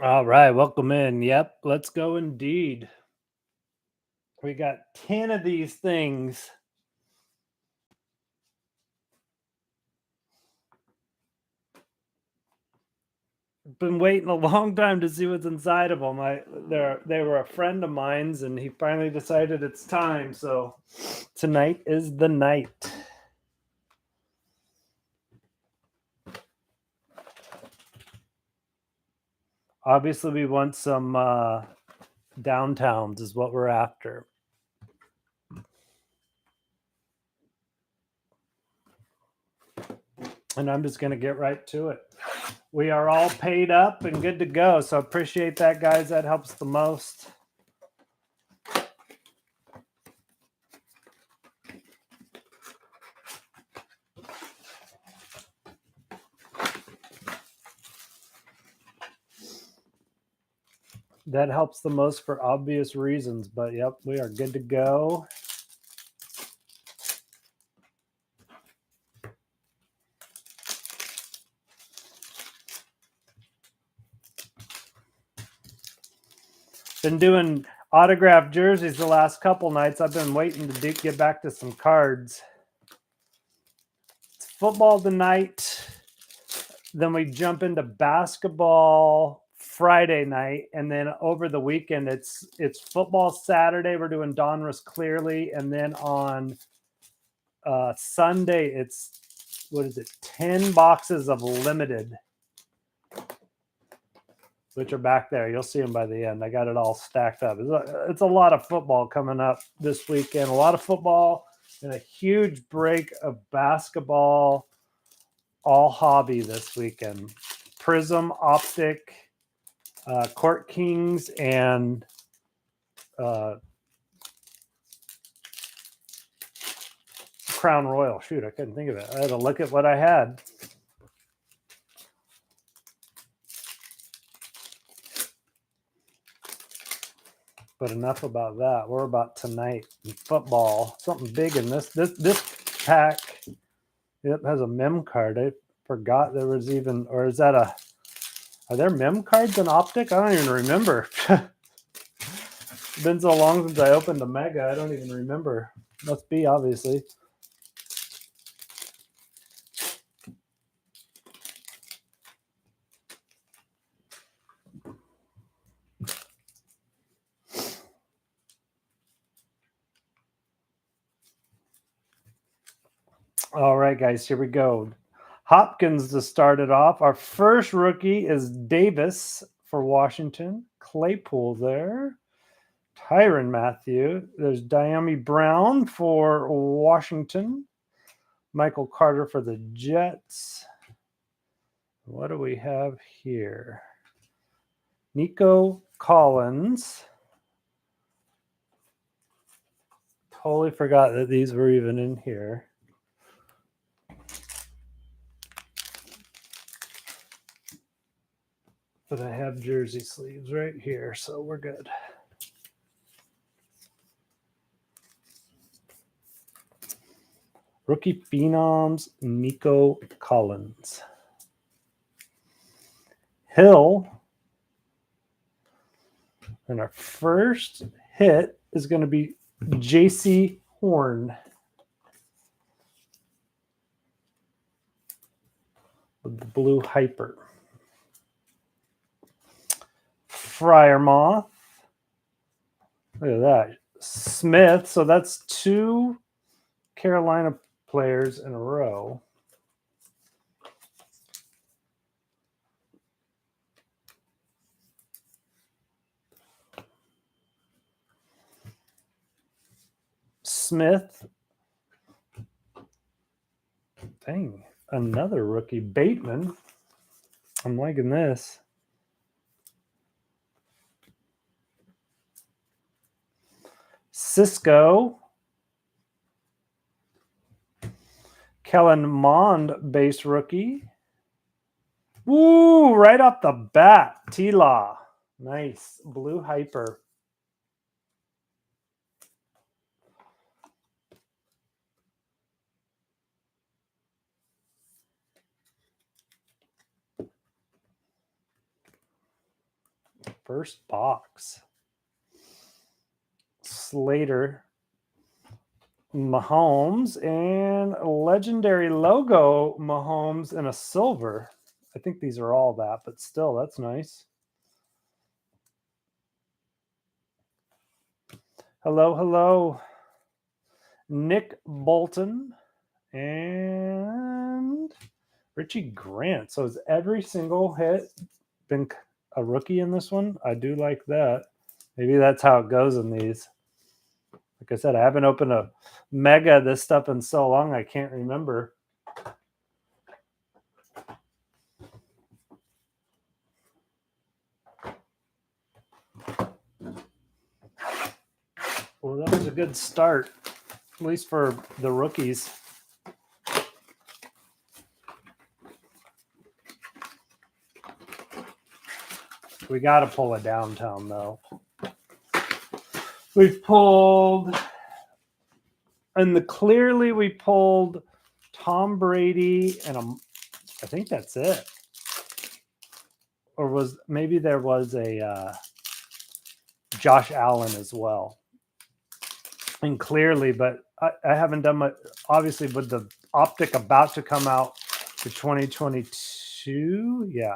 All right, welcome in. Yep, let's go indeed. We got 10 of these things. Been waiting a long time to see what's inside of them. They were a friend of mine's, and he finally decided it's time. So tonight is the night. Obviously, we want some downtowns, is what we're after. And I'm just going to get right to it. We are all paid up and good to go. So appreciate that, guys. That helps the most. That helps the most for obvious reasons. But yep, we are good to go. Been doing autographed jerseys the last couple nights. I've been waiting to get back to some cards. It's football tonight. Then we jump into basketball Friday night, and then over the weekend it's football Saturday. We're doing Donruss Clearly, and then on Sunday it's 10 boxes of limited, which are back there. You'll see them by the end. I got it all stacked up. It's a lot of football coming up this weekend. A lot of football and a huge break of basketball, all hobby this weekend. Prism, Optic, Court Kings, and Crown Royal. Shoot, I couldn't think of it. I had to look at what I had. But enough about that. We're about tonight in football. Something big in this pack. It has a mem card. I forgot there was even, or is that a? Are there mem cards in Optic? I don't even remember. It's been so long since I opened a Mega. I don't even remember. Must be, obviously. All right, guys, here we go. Hopkins to start it off. Our first rookie is Davis for Washington. Claypool there. Tyrann Mathieu. There's Diami Brown for Washington. Michael Carter for the Jets. What do we have here? Nico Collins. Totally forgot that these were even in here. But I have jersey sleeves right here, so we're good. Rookie Phenoms, Nico Collins. Hill. And our first hit is going to be JC Horn. With the blue hyper. Friar Moth. Look at that. Smith. So that's 2 Carolina players in a row. Smith. Dang, another rookie. Bateman. I'm liking this. Cisco. Kellen Mond, base rookie. Woo, right off the bat. T-Law. Nice. Blue hyper. first box. Slater, Mahomes, and legendary logo Mahomes in a silver. I think these are all that, but still, that's nice. Hello, hello. Nick Bolton and Richie Grant. So has every single hit been a rookie in this one? I do like that. Maybe that's how it goes in these. Like I said, I haven't opened a mega of this stuff in so long, I can't remember. Well, that was a good start, at least for the rookies. We got to pull a downtown, though. We've pulled, and clearly we pulled Tom Brady, and I think that's it. Or maybe there was a Josh Allen as well. And clearly, but I haven't done much. Obviously, with the Optic about to come out for 2022, yeah.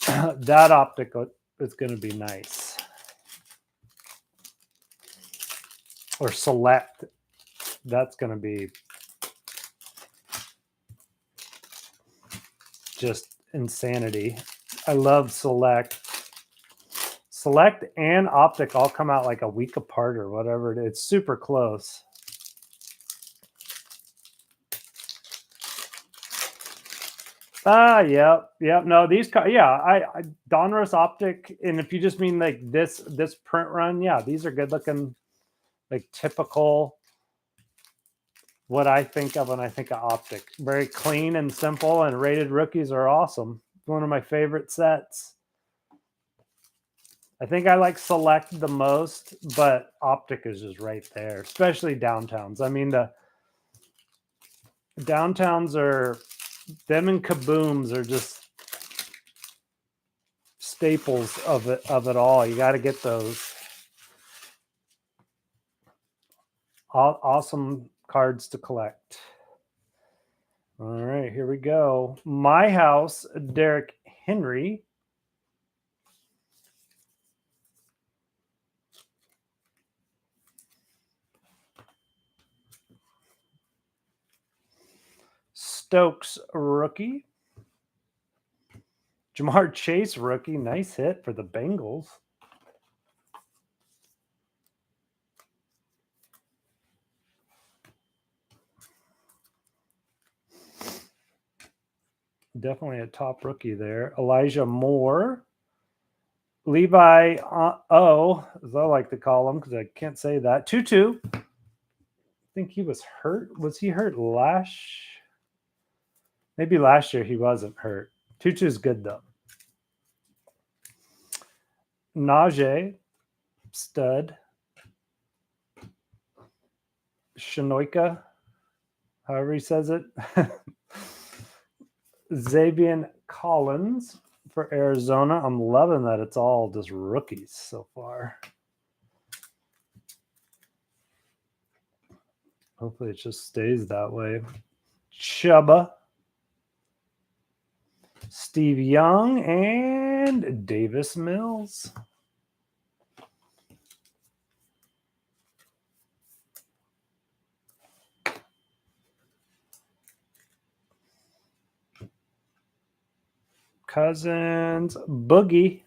That Optic is going to be nice. Or Select, that's going to be just insanity. I love Select. Select and Optic all come out like a week apart or whatever. It's super close. Yep. No, these, I Donruss Optic, and if you just mean like this print run, yeah, these are good looking, like typical what I think of when I think of Optic. Very clean and simple, and rated rookies are awesome. One of my favorite sets. I think I like Select the most, but Optic is just right there, especially downtowns. I mean, the downtowns are, them and Kabooms are just staples of it all. You got to get those. Awesome cards to collect. All right, here we go. My House, Derrick Henry. Stokes, rookie. Jamar Chase, rookie. Nice hit for the Bengals. Definitely a top rookie there. Elijah Moore. Levi O, as I like to call him because I can't say that. 2-2. I think he was hurt. Was he hurt maybe last year he wasn't hurt. 2-2 is good though. Najee, stud. Shanoika, however he says it. Xavier Collins for Arizona. I'm loving that it's all just rookies so far. Hopefully it just stays that way. Chuba, Steve Young, and Davis Mills. Cousins, Boogie.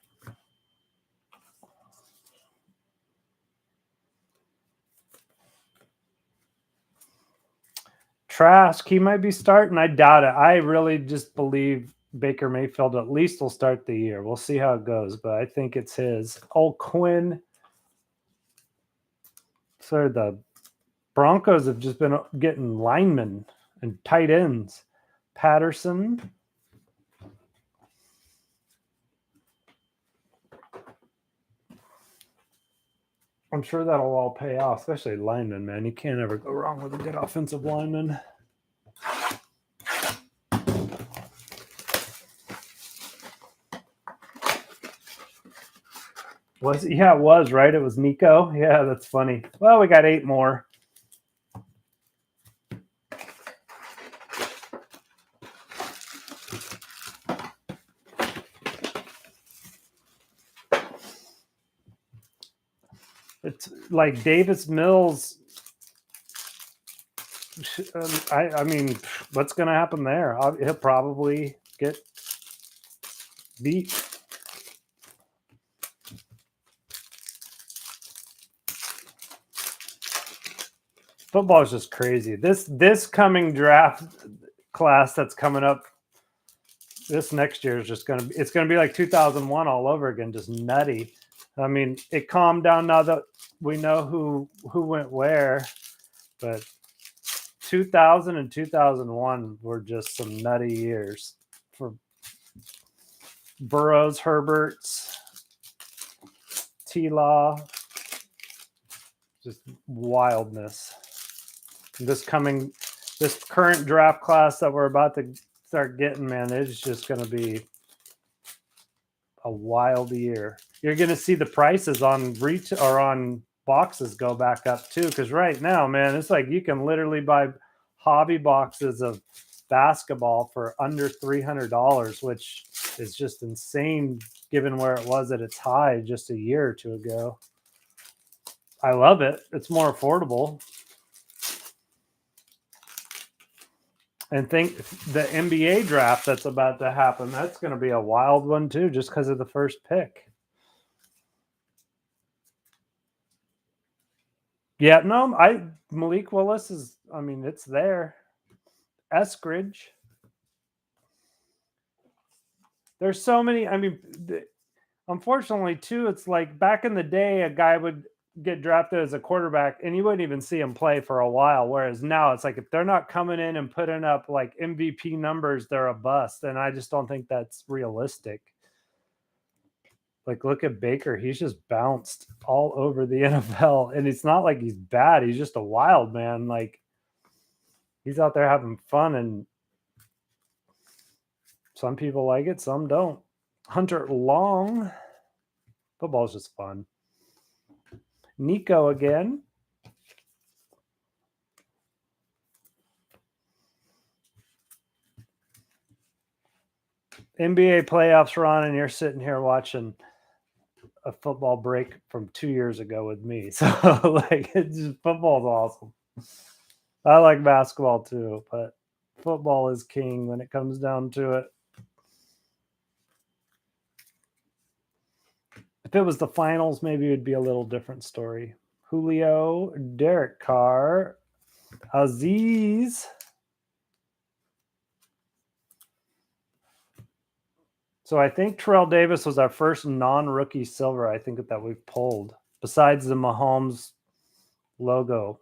Trask, he might be starting. I doubt it. I really just believe Baker Mayfield at least will start the year. We'll see how it goes, but I think it's his. Oh, Quinn. So the Broncos have just been getting linemen and tight ends. Patterson. I'm sure that'll all pay off, especially linemen, man. You can't ever go wrong with a good offensive lineman. Was it? Yeah, it was, right? It was Nico. Yeah, that's funny. Well, we got 8 more. It's like Davis Mills. I mean, what's going to happen there? He'll probably get beat. Football is just crazy. This coming draft class that's coming up this next year is just going to be, it's going to be like 2001 all over again, just nutty. I mean, it calmed down now that we know who went where, but 2000 and 2001 were just some nutty years for Burrows, Herberts, T-Law, just wildness. This current draft class that we're about to start getting, man, it's just going to be a wild year. You're going to see the prices on or on boxes go back up too, because right now, man, it's like you can literally buy hobby boxes of basketball for under $300, which is just insane given where it was at its high just a year or two ago. I love it. It's more affordable. And think the NBA draft that's about to happen, that's going to be a wild one too, just because of the first pick. Yeah, no, Malik Willis is, I mean, it's there. Eskridge. There's so many, I mean, unfortunately too, it's like back in the day, a guy would get drafted as a quarterback and you wouldn't even see him play for a while. Whereas now it's like, if they're not coming in and putting up like MVP numbers, they're a bust. And I just don't think that's realistic. Like, look at Baker. He's just bounced all over the NFL. And it's not like he's bad. He's just a wild man. Like, he's out there having fun. And some people like it, some don't. Hunter Long. Football's just fun. Nico again. NBA playoffs are on, and you're sitting here watching a football break from 2 years ago with me. So, like, it's just, football's awesome. I like basketball too, but football is king when it comes down to it. If it was the finals, maybe it would be a little different story. Julio, Derek Carr, Aziz. So I think Terrell Davis was our first non-rookie silver, I think, that we've pulled, besides the Mahomes logo.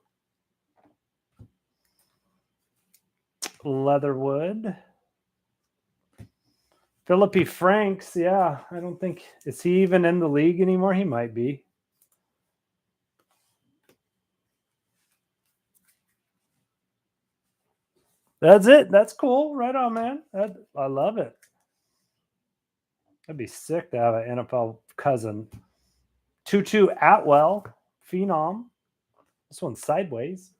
Leatherwood. Philippi Franks, yeah. I don't think, is he even in the league anymore? He might be. That's it. That's cool. Right on, man. I love it. That'd be sick to have an NFL cousin. Tutu Atwell, Phenom. This one's sideways.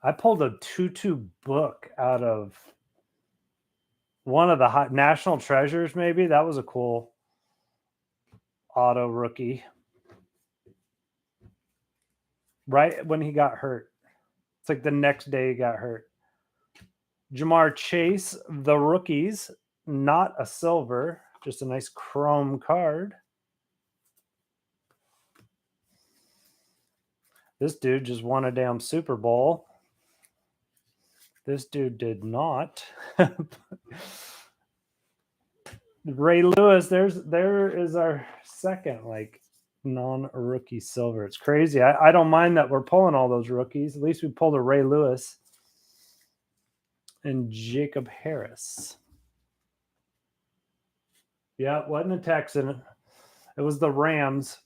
I pulled a Tutu book out of one of the National Treasures, maybe. That was a cool auto rookie. Right when he got hurt. It's like the next day he got hurt. Jamar Chase, the rookies, not a silver, just a nice chrome card. This dude just won a damn Super Bowl. This dude did not. Ray Lewis, there is our second like non-rookie silver. It's crazy. I don't mind that we're pulling all those rookies. At least we pulled a Ray Lewis and Jacob Harris. Yeah, it wasn't a Texan. It was the Rams.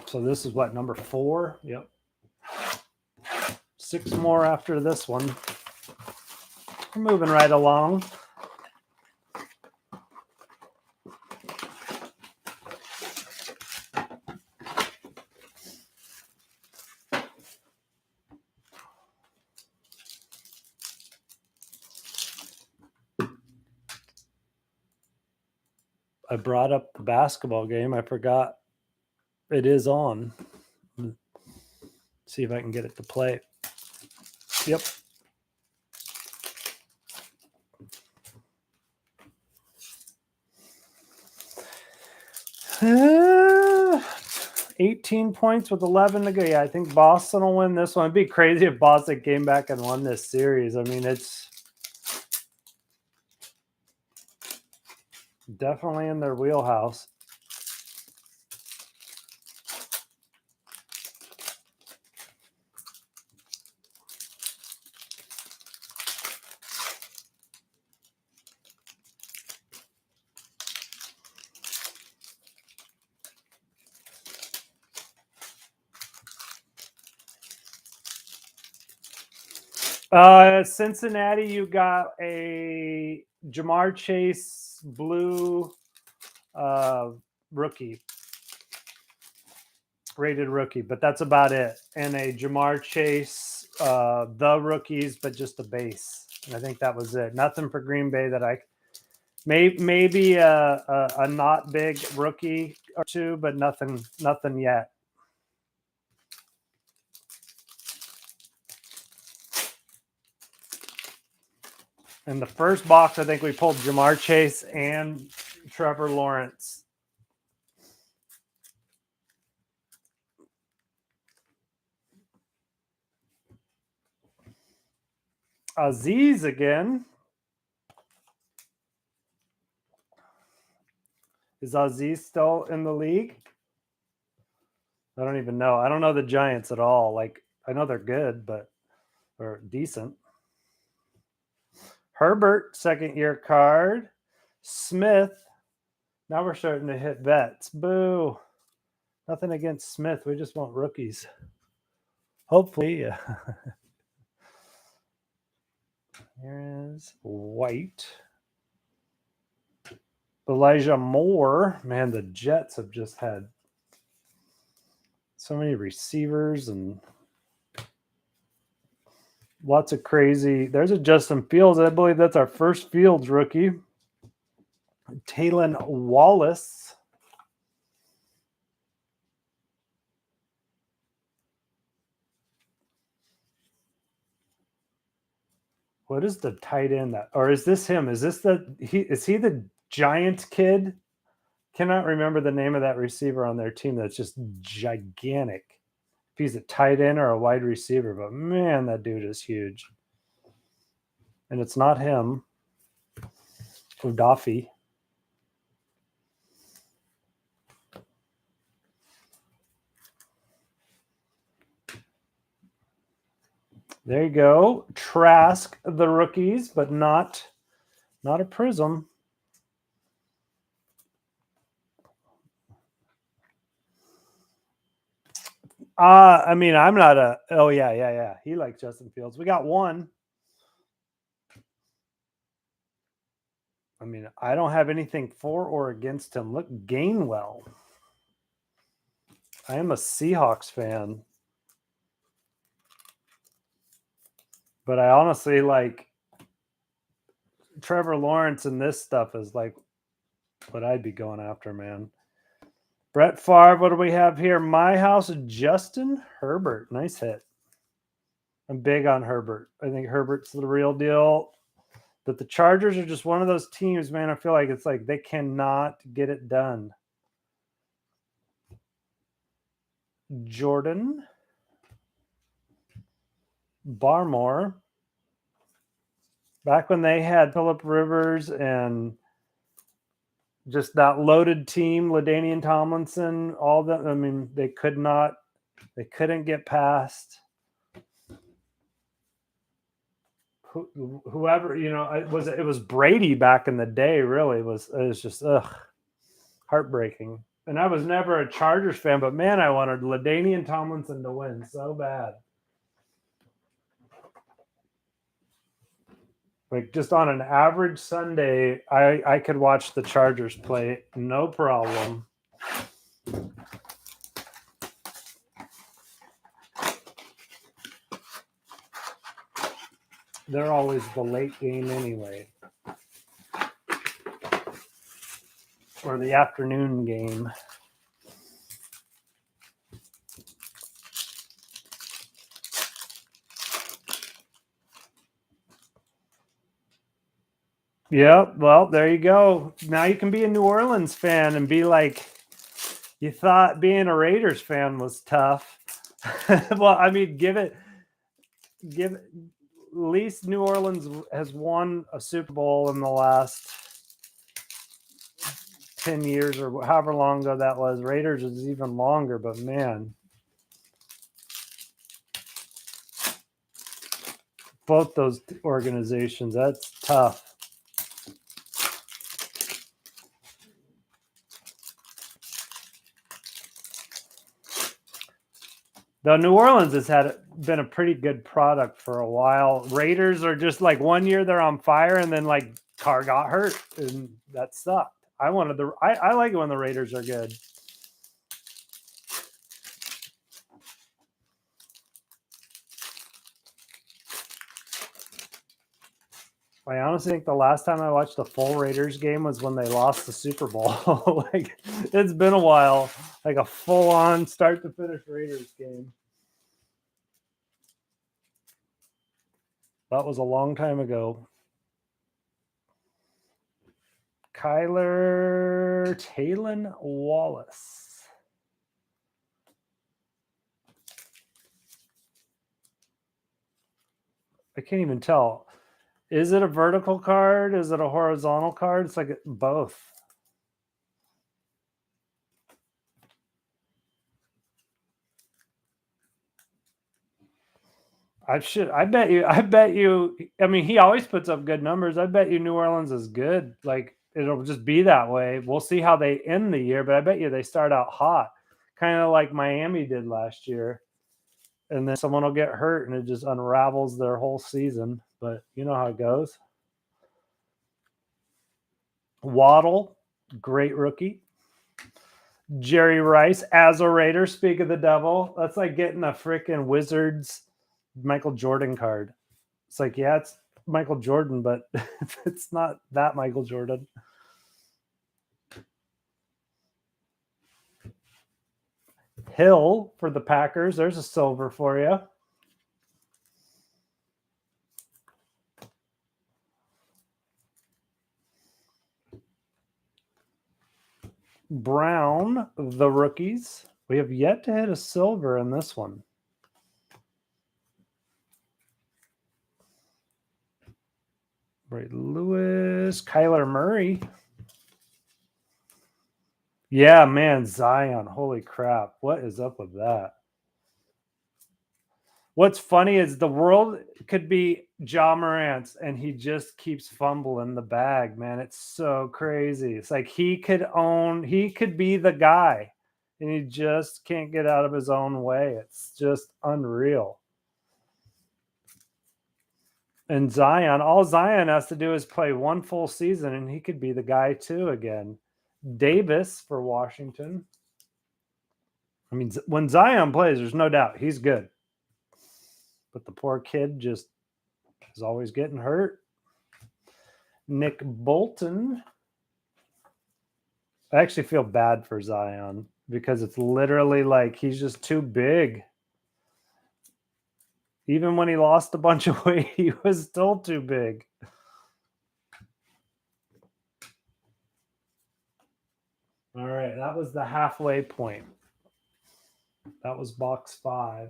So this is what, number 4? Yep. 6 more after this one. We're moving right along. I brought up the basketball game. I forgot it is on. See if I can get it to play. Yep. Uh, 18 points with 11 to go. Yeah, I think Boston will win this one. It'd be crazy if Boston came back and won this series. I mean, it's definitely in their wheelhouse. Cincinnati, you got a Jamar Chase blue rookie, rated rookie, but that's about it. And a Jamar Chase, the rookies, but just a base. And I think that was it. Nothing for Green Bay that I maybe a not big rookie or two, but nothing yet. In the first box, I think we pulled Jamar Chase and Trevor Lawrence. Aziz again. Is Aziz still in the league? I don't even know. I don't know the Giants at all. Like, I know they're good, but or decent. Herbert, second year card. Smith. Now we're starting to hit vets. Boo. Nothing against Smith. We just want rookies. Hopefully. Here is White. Elijah Moore. Man, the Jets have just had so many receivers and lots of crazy. There's a Justin Fields. I believe that's our first Fields rookie. Taylon Wallace. What is the tight end that, or is this him? Is this is he the Giant kid? Cannot remember the name of that receiver on their team that's just gigantic. If he's a tight end or a wide receiver, but man, that dude is huge. And it's not him. Udafi. There you go. Trask, the rookies, but not a Prism. I mean, I'm not a. Oh yeah. He likes Justin Fields. We got one. I mean, I don't have anything for or against him. Look, Gainwell. I am a Seahawks fan, but I honestly like Trevor Lawrence, and this stuff is like what I'd be going after, man. Brett Favre, what do we have here? My house, Justin Herbert. Nice hit. I'm big on Herbert. I think Herbert's the real deal. But the Chargers are just one of those teams, man. I feel like it's like they cannot get it done. Jordan. Barmore. Back when they had Phillip Rivers and just that loaded team, LaDainian Tomlinson, all that. I mean, they couldn't get past whoever, it was Brady back in the day. Really, it was just heartbreaking. And I was never a Chargers fan, but man, I wanted LaDainian Tomlinson to win so bad. Like just on an average Sunday, I could watch the Chargers play, no problem. They're always the late game anyway. Or the afternoon game. Yeah, well, there you go. Now you can be a New Orleans fan and be like, you thought being a Raiders fan was tough. Well, I mean, at least New Orleans has won a Super Bowl in the last 10 years or however long ago that was. Raiders is even longer, but man, both those organizations, that's tough. Though New Orleans has been a pretty good product for a while. Raiders are just like 1 year they're on fire, and then like Carr got hurt, and that sucked. I like it when the Raiders are good. I honestly think the last time I watched a full Raiders game was when they lost the Super Bowl. Like it's been a while, like a full-on start to finish Raiders game. That was a long time ago. Kyler Talon Wallace. I can't even tell. Is it a vertical card? Is it a horizontal card? It's like both. I bet you. I mean, he always puts up good numbers. I bet you New Orleans is good. Like it'll just be that way. We'll see how they end the year, but I bet you they start out hot, kind of like Miami did last year. And then someone will get hurt and it just unravels their whole season. But you know how it goes. Waddle, great rookie. Jerry Rice as a Raider. Speak of the devil. That's like getting a freaking Wizards Michael Jordan card. It's like, yeah, it's Michael Jordan, but it's not that Michael Jordan. Hill for the Packers. There's a silver for you. Brown, the rookies. We have yet to hit a silver in this one. Ray Lewis, Kyler Murray. Yeah, man, Zion. Holy crap. What is up with that? What's funny is the world could be Ja Morant's and he just keeps fumbling the bag, man. It's so crazy. It's like he could be the guy and he just can't get out of his own way. It's just unreal. And Zion, all Zion has to do is play one full season and he could be the guy too again. Davis for Washington. I mean, when Zion plays, there's no doubt he's good. But the poor kid just is always getting hurt. Nick Bolton. I actually feel bad for Zion because it's literally like he's just too big. Even when he lost a bunch of weight, he was still too big. All right, that was the halfway point. That was box 5.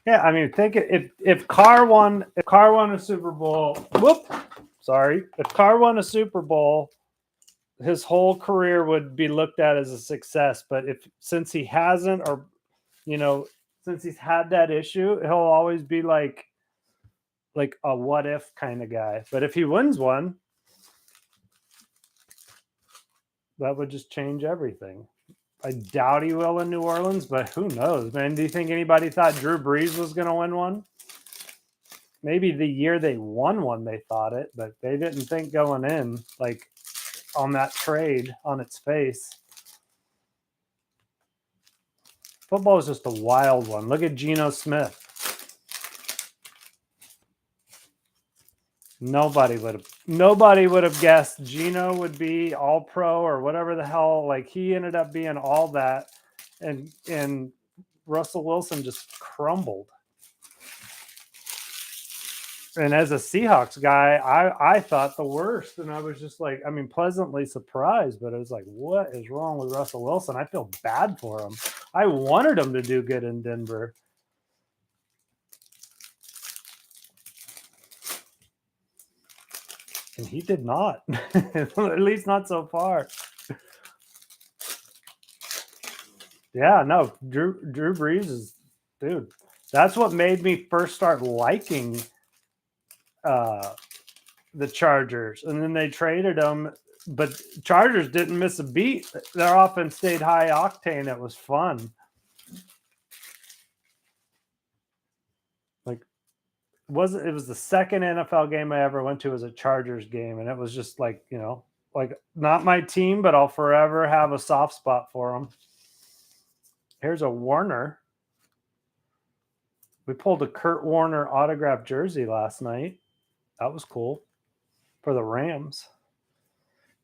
Yeah, I mean, think if Carr won a Super Bowl, if Carr won a Super Bowl his whole career would be looked at as a success. But since he hasn't, or since he's had that issue, he'll always be like a what if kind of guy. But if he wins one, that would just change everything. I doubt he will in New Orleans, but who knows, man? Do you think anybody thought Drew Brees was going to win one? Maybe the year they won one, they thought it, but they didn't think going in, like on that trade on its face. Football is just a wild one. Look at Geno Smith. Nobody would have guessed Geno would be all pro or whatever the hell. Like, he ended up being all that, and Russell Wilson just crumbled. And as a Seahawks guy, I thought the worst, and I was just like, I mean, pleasantly surprised, but it was like, what is wrong with Russell Wilson? I feel bad for him. I wanted him to do good in Denver. And he did not, at least not so far. Yeah, no, Drew Brees is, dude, that's what made me first start liking the Chargers. And then they traded them, but Chargers didn't miss a beat. Their offense stayed high octane. It was fun. It was the second NFL game I ever went to was a Chargers game, and it was just like, like not my team, but I'll forever have a soft spot for them. Here's a Warner. We pulled a Kurt Warner autographed jersey last night. That was cool for the Rams.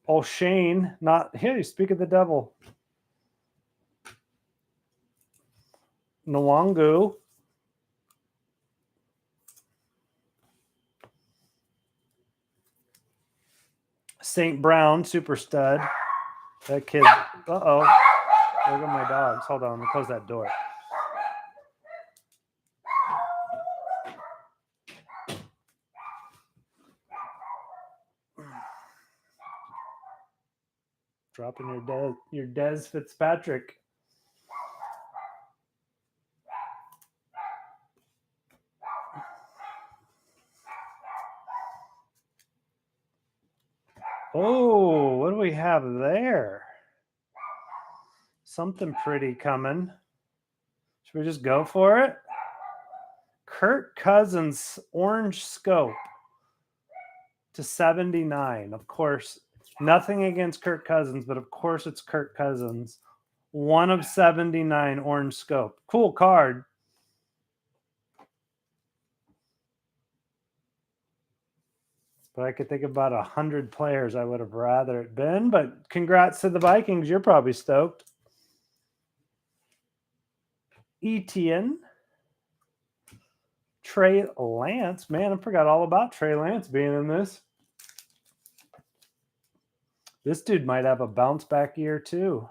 Oh, Shane, not here. You speak of the devil. Nwangu. St. Brown, super stud. That kid. Uh-oh. There go my dogs. Hold on. Let me close that door. Dropping your Des Fitzpatrick. Oh, what do we have there? Something pretty coming. Should we just go for it? Kirk Cousins orange scope to 79. Of course, nothing against Kirk Cousins, but of course it's Kirk Cousins. 1 of 79 orange scope. Cool card. But I could think about 100 players I would have rather it been. But congrats to the Vikings. You're probably stoked. Etienne. Trey Lance. Man, I forgot all about Trey Lance being in this. This dude might have a bounce back year too.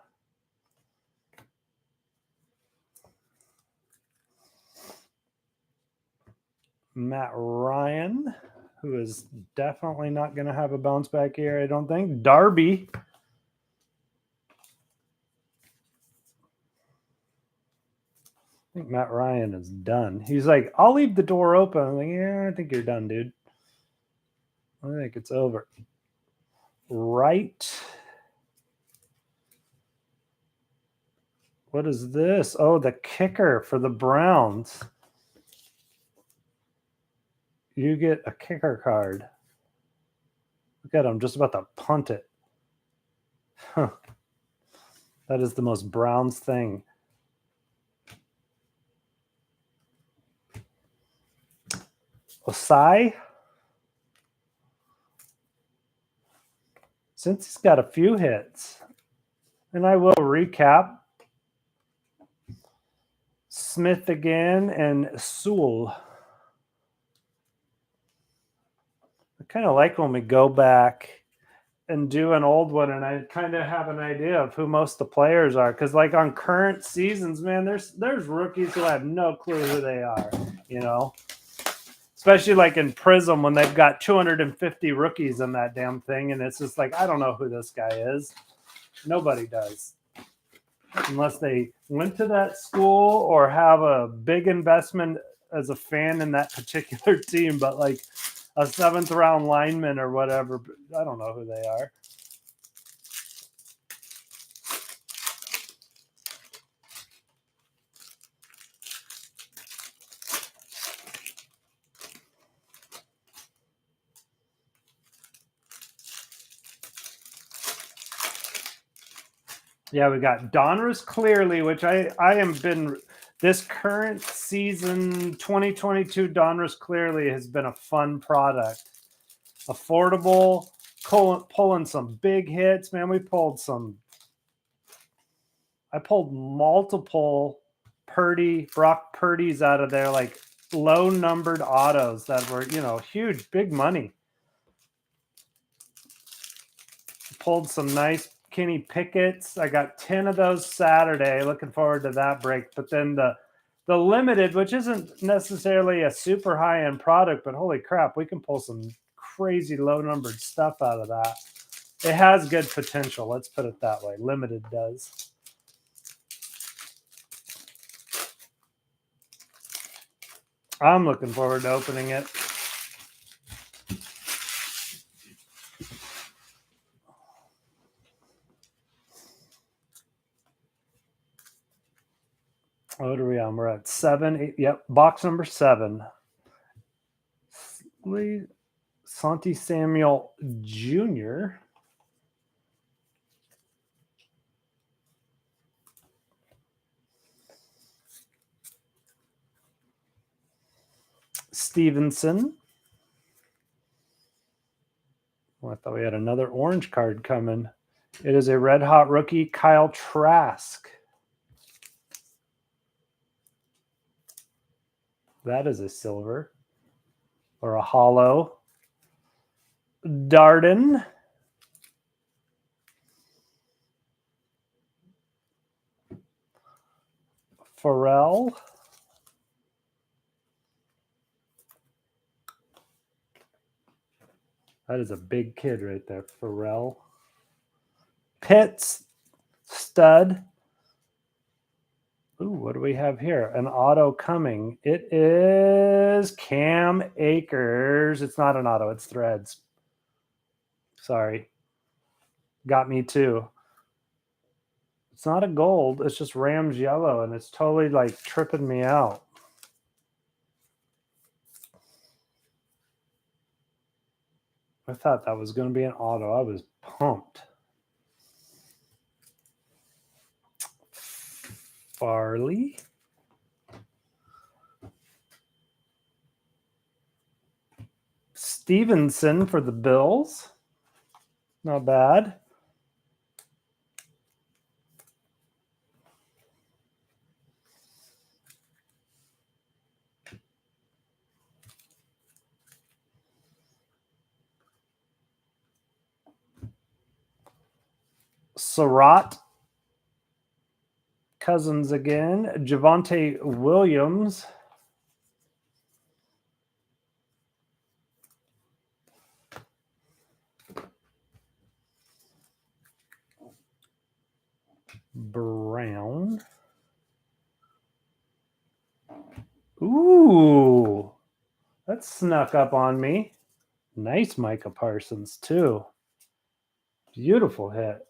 Matt Ryan, who is definitely not going to have a bounce back year, I don't think. Darby. I think Matt Ryan is done. He's like, I'll leave the door open. I'm like, yeah, I think you're done, dude. I think it's over. Right. What is this? Oh, the kicker for the Browns. You get a kicker card. Look at him, just about to punt it. Huh. That is the most Browns thing. Osai. Since he's got a few hits, and I will recap. Smith again and Sewell. I kind of like when we go back and do an old one, and I kind of have an idea of who most of the players are. Because like on current seasons, man, there's rookies who have no clue who they are, especially like in Prism when they've got 250 rookies in that damn thing, and it's just like, I don't know who this guy is. Nobody does, unless they went to that school or have a big investment as a fan in that particular team. But like a 7th round lineman or whatever, I don't know who they are. Yeah, we got Donruss Clearly, which I am been this current season 2022 Donruss Clearly has been a fun product. Affordable, pulling some big hits, man. I pulled multiple Brock Purdy's out of there, like low numbered autos that were, huge, big money. Pulled some nice Kenny Pickett's. I got 10 of those Saturday. Looking forward to that break. But then the limited, which isn't necessarily a super high end product, but holy crap, we can pull some crazy low numbered stuff out of that. It has good potential. Let's put it that way. Limited does. I'm looking forward to opening it. What are we on? We're at 7, 8. Yep, box number 7. Santi Samuel Jr. Stevenson. Oh, I thought we had another orange card coming. It is a red hot rookie, Kyle Trask. That is a silver or a hollow. Darden. Pharrell. That is a big kid right there. Pharrell. Pitts. Stud. Ooh, what do we have here? An auto coming. It is Cam Akers. It's not an auto. It's threads. Sorry. Got me too. It's not a gold. It's just Rams yellow, and it's totally like tripping me out. I thought that was going to be an auto. I was pumped. Farley. Stevenson for the Bills. Not bad. Surratt. Cousins again. Javonte Williams. Brown. Ooh, that snuck up on me. Nice Micah Parsons, too. Beautiful hit.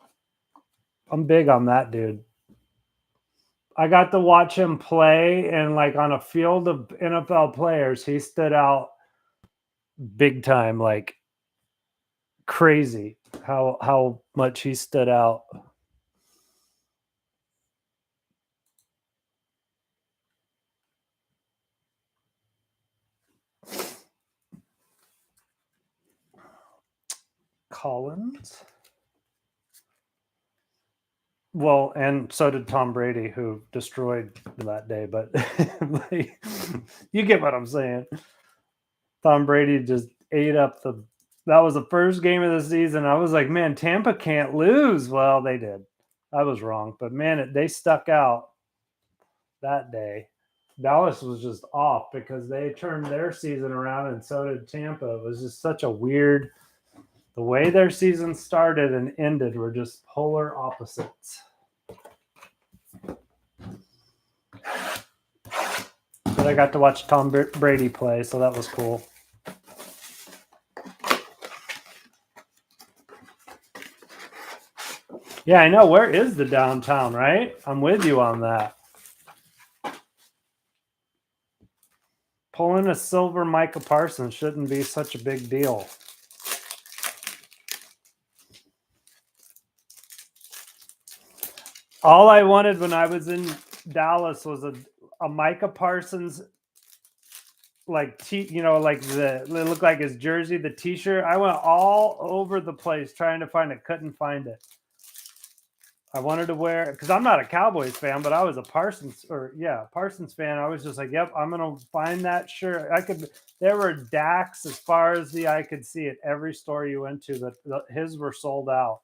I'm big on that dude. I got to watch him play, and like on a field of NFL players, he stood out big time, like crazy how much he stood out. Collins. Well, and so did Tom Brady, who destroyed that day. But you get what I'm saying. Tom Brady just ate up the. That was the first game of the season. I was like, man, Tampa can't lose. Well, they did. I was wrong, but man, they stuck out that day. Dallas was just off because they turned their season around and so did Tampa. It was just such a weird, the way their season started and ended were just polar opposites. But I got to watch Tom Brady play, so that was cool. Yeah, I know. Where is the downtown, right? I'm with you on that. Pulling a silver Micah Parsons shouldn't be such a big deal. All I wanted when I was in Dallas was a Micah Parsons, like like it looked like his jersey, the T-shirt. I went all over the place trying to find it, couldn't find it. I wanted to wear, because I'm not a Cowboys fan, but I was a Parsons fan. I was just like, yep, I'm gonna find that shirt. There were Dax as far as the eye could see at every store you went to. That his were sold out.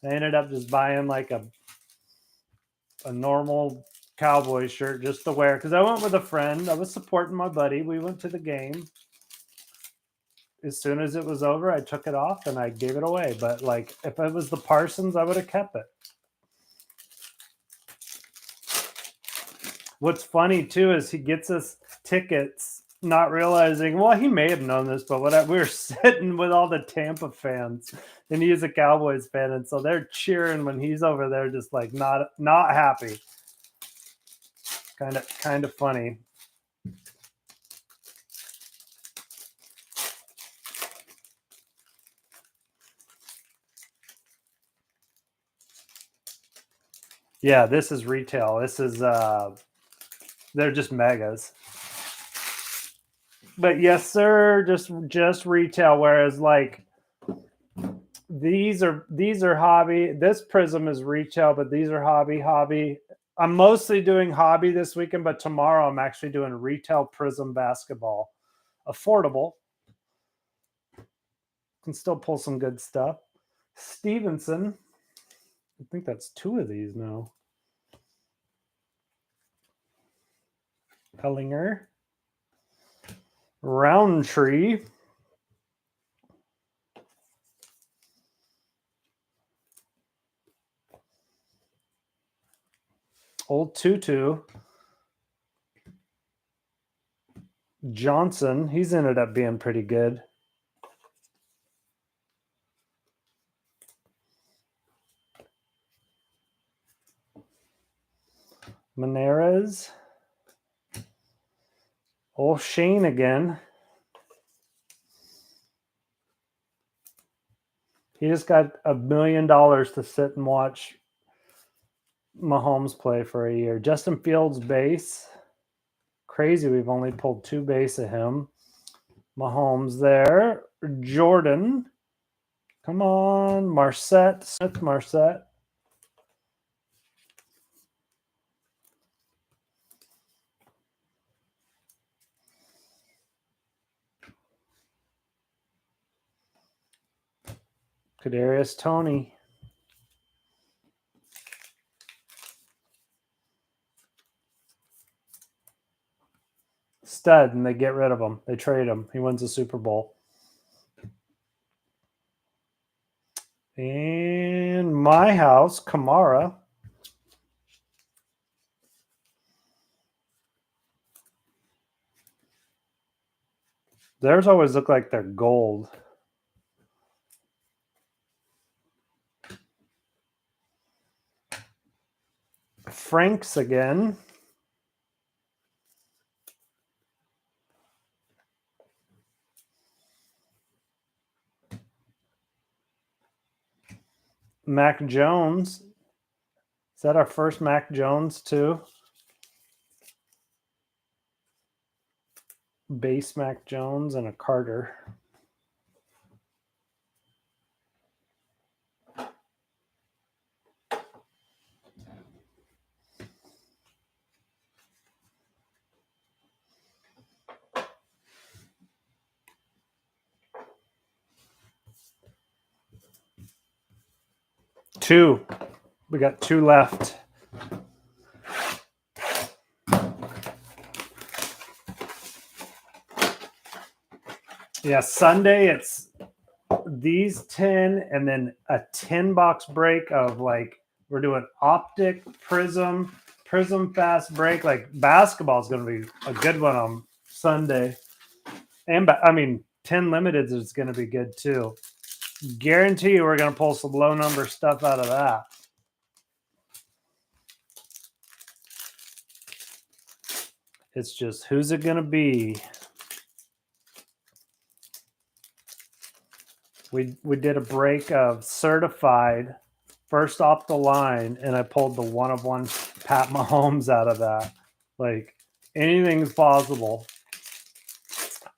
I ended up just buying like a normal Cowboys shirt just to wear, because I went with a friend. I was supporting my buddy. We went to the game. As soon as it was over, I took it off and I gave it away. But like, if it was the Parsons, I would have kept it. What's funny too is he gets us tickets, not realizing. Well, he may have known this, but we were sitting with all the Tampa fans, and he's a Cowboys fan, and so they're cheering when he's over there, just like not happy. Kind of funny. Yeah, this is retail. This is they're just megas. But yes, sir, just retail. Whereas like these are hobby. This Prism is retail, but these are hobby. I'm mostly doing hobby this weekend, but tomorrow I'm actually doing retail Prism basketball. Affordable. Can still pull some good stuff. Stevenson. I think that's 2 of these now. Hellinger. Roundtree. Old Tutu. Johnson. He's ended up being pretty good. Meneres. Old Shane again. He just got $1 million to sit and watch Mahomes play for a year. Justin Fields base. Crazy, we've only pulled 2 base of him. Mahomes there. Jordan. Come on. Marset. Smith Marset. Kadarius Toney. Stud, and they get rid of him. They trade him. He wins the Super Bowl. And my house, Kamara. Theirs always look like they're gold. Franks again. Mac Jones. Is that our first Mac Jones too? Base Mac Jones and a Carter. Two. We got 2 left. Yeah, Sunday it's these 10 and then a 10 box break of like we're doing Optic, Prism, Fast break. Like basketball is going to be a good one on Sunday. And I mean 10 limiteds is going to be good too. Guarantee you we're going to pull some low number stuff out of that. It's just who's it going to be? We did a break of certified first off the line, and I pulled the one of one Pat Mahomes out of that. Like anything's possible.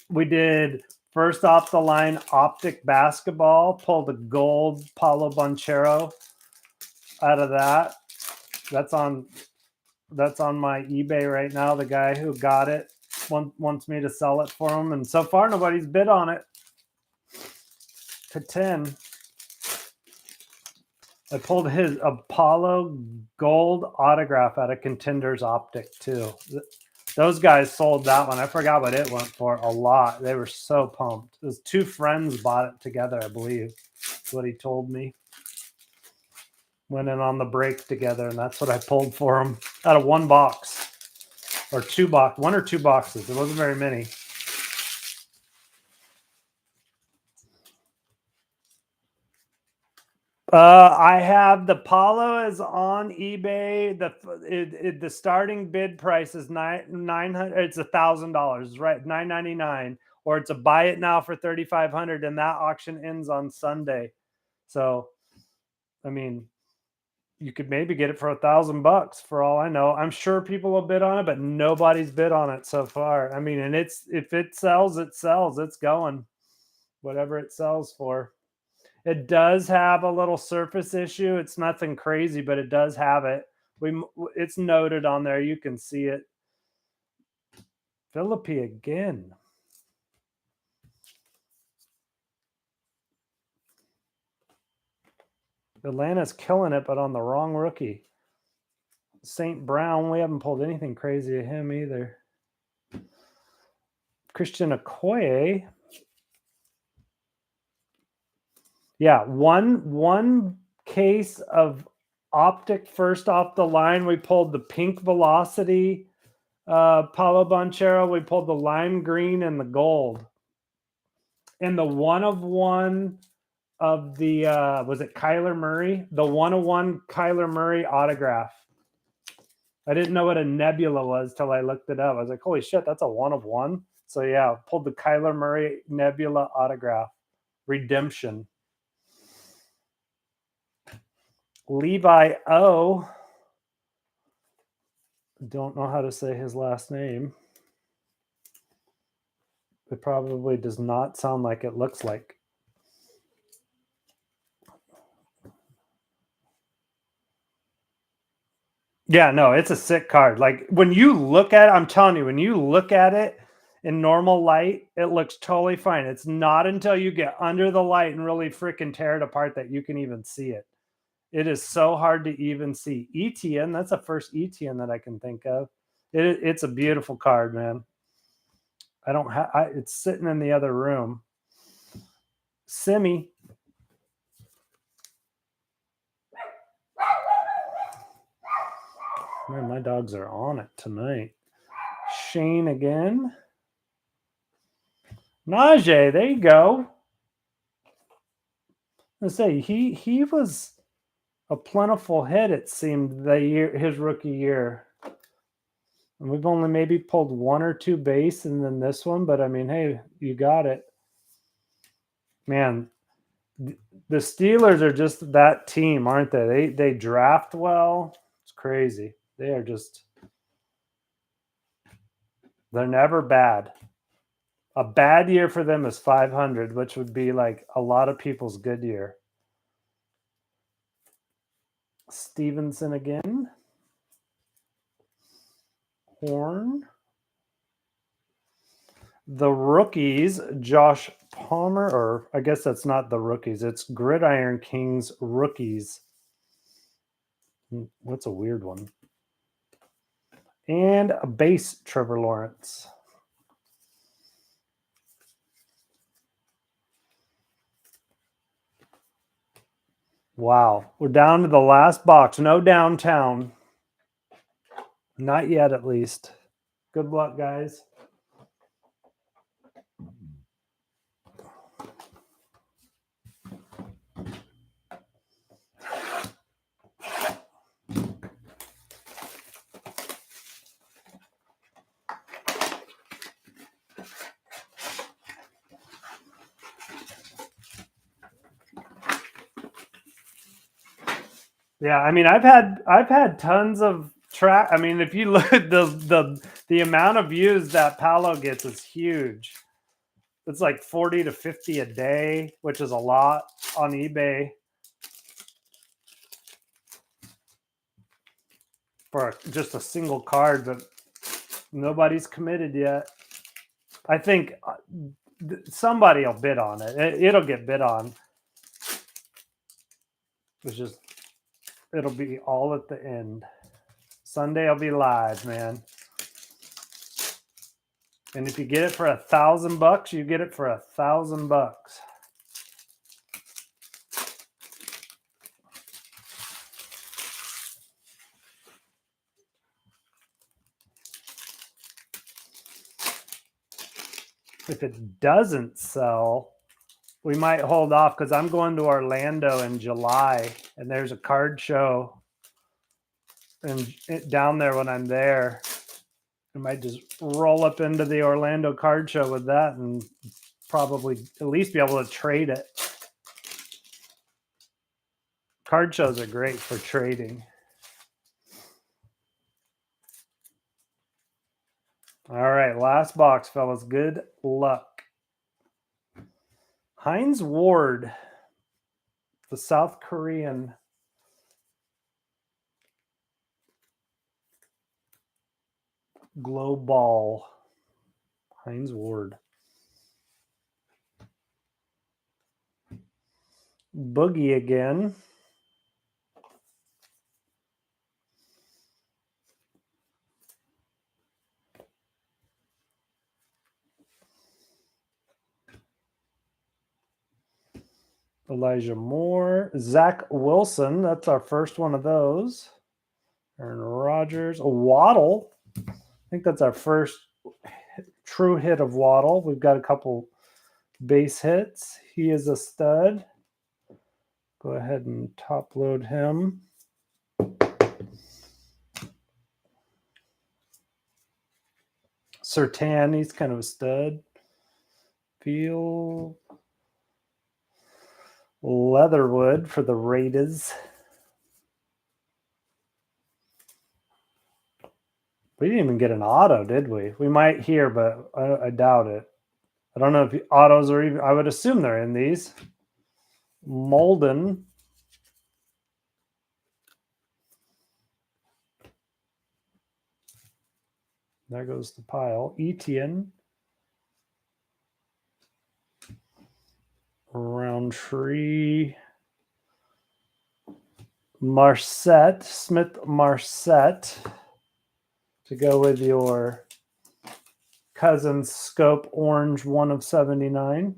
We did first off the line Optic basketball, pulled a gold Paulo Banchero out of that. That's on my eBay right now. The guy who got it wants me to sell it for him, and so far nobody's bid on it. To 10. I pulled his Apollo gold autograph out of Contenders Optic too. Those guys sold that one. I forgot what it went for. A lot. They were so pumped. It was 2 friends bought it together, I believe. That's what he told me. Went in on the break together, and that's what I pulled for them out of 1 box or 2 box, 1 or 2 boxes. It wasn't very many. I have the Palo is on eBay. The starting bid price is $900. It's $1,000, right? $999, or it's a buy it now for $3,500, and that auction ends on Sunday. So, I mean, you could maybe get it for $1,000 for all I know. I'm sure people will bid on it, but nobody's bid on it so far. I mean, and if it sells, it sells. It's going, whatever it sells for. It does have a little surface issue. It's nothing crazy, but it does have it. It's noted on there. You can see it. Philippi again. Atlanta's killing it, but on the wrong rookie. St. Brown, we haven't pulled anything crazy of him either. Christian Okoye. Yeah, one case of Optic first off the line. We pulled the pink Velocity Paulo Banchero. We pulled the lime green and the gold. And the one of one of the was it Kyler Murray? The 101 Kyler Murray autograph. I didn't know what a nebula was till I looked it up. I was like, holy shit, that's a 1 of 1. So yeah, pulled the Kyler Murray nebula autograph. Redemption. Levi O. Don't know how to say his last name. It probably does not sound like it looks like. Yeah, no, it's a sick card. Like when you look at it, I'm telling you, when you look at it in normal light, it looks totally fine. It's not until you get under the light and really freaking tear it apart that you can even see it. It is so hard to even see. Etienne, that's the first Etienne that I can think of. It's a beautiful card, man. I don't have it's sitting in the other room. Simi. Man, my dogs are on it tonight. Shane again. Najee, there you go. I say he was a plentiful hit, it seemed, his rookie year. And we've only maybe pulled 1 or 2 base and then this one, but I mean, hey, you got it. Man, the Steelers are just that team, aren't they? They draft well. It's crazy. They are just they're never bad. A bad year for them is 500, which would be like a lot of people's good year. Stevenson again. Horn. The rookies, Josh Palmer, or I guess that's not the rookies. It's Gridiron Kings rookies. What's a weird one? And a base, Trevor Lawrence. Wow. We're down to the last box. No downtown. Not yet, at least. Good luck, guys. Yeah, I mean, I've had tons of track. I mean, if you look at the amount of views that Palo gets is huge. It's like 40 to 50 a day, which is a lot on eBay for just a single card, but nobody's committed yet. I think somebody will bid on it. It'll get bid on. It's just, it'll be all at the end. Sunday will be live, man. And if you get it for $1,000, you get it for $1,000. If it doesn't sell, we might hold off because I'm going to Orlando in July, and there's a card show and down there when I'm there. I might just roll up into the Orlando card show with that and probably at least be able to trade it. Card shows are great for trading. All right, last box, fellas. Good luck. Heinz Ward, the South Korean. Glow Ball. Heinz Ward. Boogie again. Elijah Moore. Zach Wilson. That's our first one of those. Aaron Rodgers. A Waddle. I think that's our first true hit of Waddle. We've got a couple base hits. He is a stud. Go ahead and top load him. Surtain, he's kind of a stud. Field. Leatherwood for the Raiders. We didn't even get an auto, did we? We might here, but I doubt it. I don't know if autos are even, I would assume they're in these. Molden. There goes the pile. Etienne. Roundtree. Marset. Smith Marset. To go with your Cousins Scope Orange 1 of 79.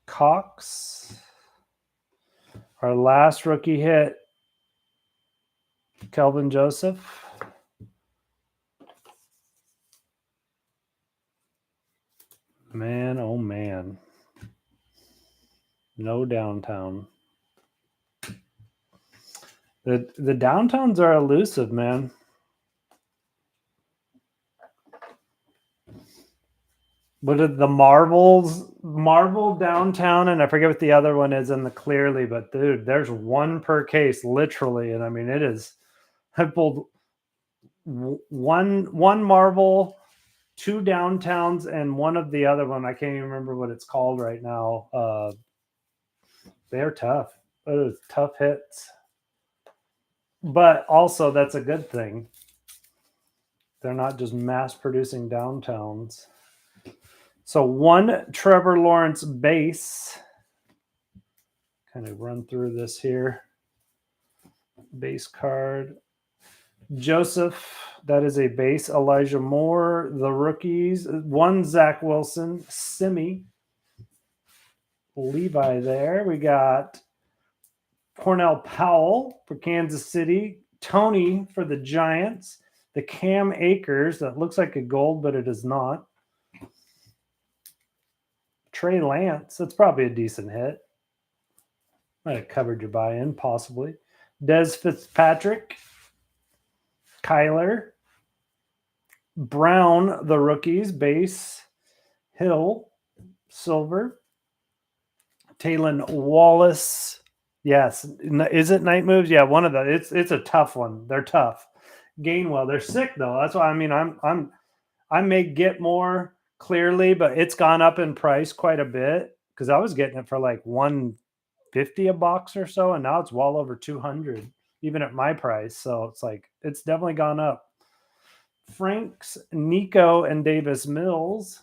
Cox. Our last rookie hit, Kelvin Joseph. Man, oh man. No downtown. The downtowns are elusive, man. What are the Marvel downtown, and I forget what the other one is in the Clearly, but dude, there's one per case, literally, and I mean it is. I pulled one Marvel, 2 downtowns, and one of the other one. I can't even remember what it's called right now. They're tough. Those tough hits, but also that's a good thing. They're not just mass producing downtowns. So 1 Trevor Lawrence base kind of run through this here. Base card. Joseph, that is a base. Elijah Moore, the rookies. One Zach Wilson, Simi, Levi there. We got Cornell Powell for Kansas City, Tony for the Giants, the Cam Akers, that looks like a gold, but it is not. Trey Lance, that's probably a decent hit. Might have covered your buy-in, possibly. Des Fitzpatrick, Kyler, Brown, the rookies, base, Hill, silver, Taylon Wallace. Yes, is it night moves? Yeah, one of the. It's a tough one. They're tough. Gainwell, they're sick though. That's why I may get more clearly, but it's gone up in price quite a bit because I was getting it for like $150 a box or so, and now it's well over $200 even at my price. So it's like it's definitely gone up. Franks, Nico, and Davis Mills.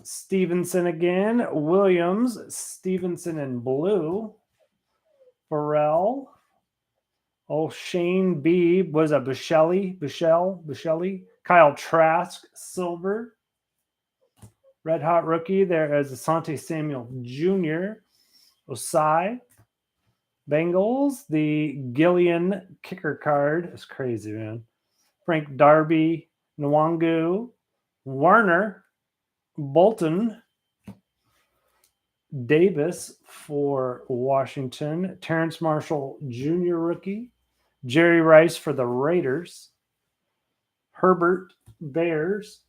Stevenson again. Williams, Stevenson in blue. Farrell. Oh, Shane B. Was a Bushell. Kyle Trask, silver. Red hot rookie. There is Asante Samuel Jr. Osai. Bengals. The Gillian kicker card is crazy, man. Frank Darby, Nwangu, Warner, Bolton, Davis for Washington, Terrence Marshall Jr. rookie, Jerry Rice for the Raiders, Herbert Bears,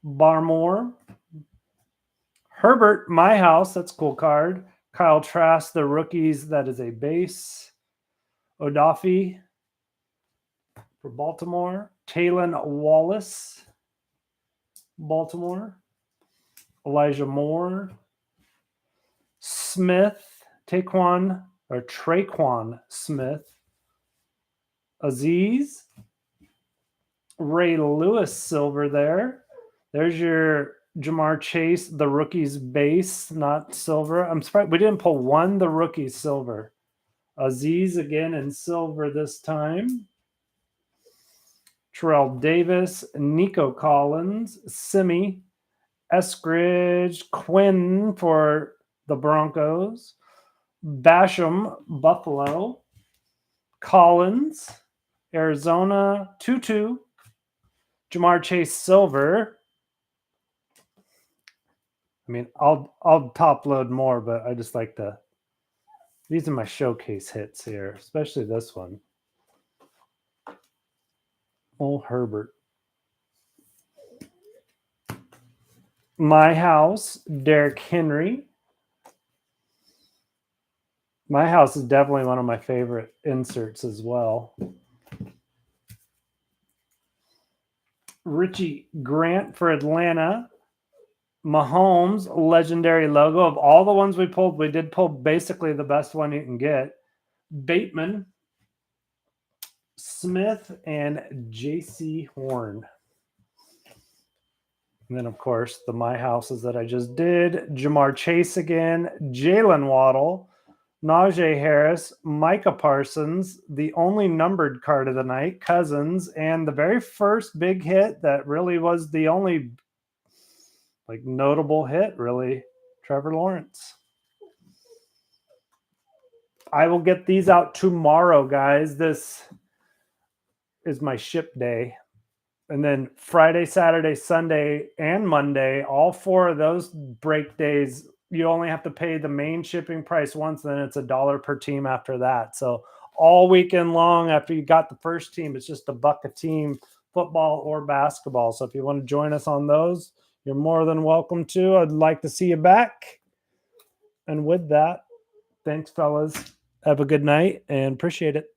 Barmore, Herbert My House, that's a cool card, Kyle Trask, the rookies, that is a base, Odafe for Baltimore, Taylon Wallace, Baltimore, Elijah Moore, Smith, Traquan Smith, Aziz, Ray Lewis silver there. There's your Jamar Chase, the rookies base, not silver. I'm surprised we didn't pull one, the rookies silver. Aziz again in silver this time. Terrell Davis, Nico Collins, Simi, Eskridge, Quinn for the Broncos, Basham, Buffalo, Collins, Arizona, Tutu, Jamar Chase silver. I mean, I'll top load more, but I just like to. These are my showcase hits here, especially this one. Oh, Herbert. My House, Derrick Henry. My House is definitely one of my favorite inserts as well. Richie Grant for Atlanta. Mahomes, legendary logo. Of all the ones we pulled, we did pull basically the best one you can get. Bateman, Smith, and J.C. Horn. And then, of course, the My Houses that I just did. Jamar Chase again, Jalen Waddle, Najee Harris, Micah Parsons, the only numbered card of the night, Cousins, and the very first big hit that really was the only notable hit, really, Trevor Lawrence. I will get these out tomorrow, guys. This is my ship day. And then Friday, Saturday, Sunday, and Monday, all 4 of those break days, you only have to pay the main shipping price once, then it's $1 per team after that. So all weekend long, after you got the first team, it's just $1 a team, football or basketball. So if you want to join us on those, you're more than welcome to. I'd like to see you back. And with that, thanks, fellas. Have a good night and appreciate it.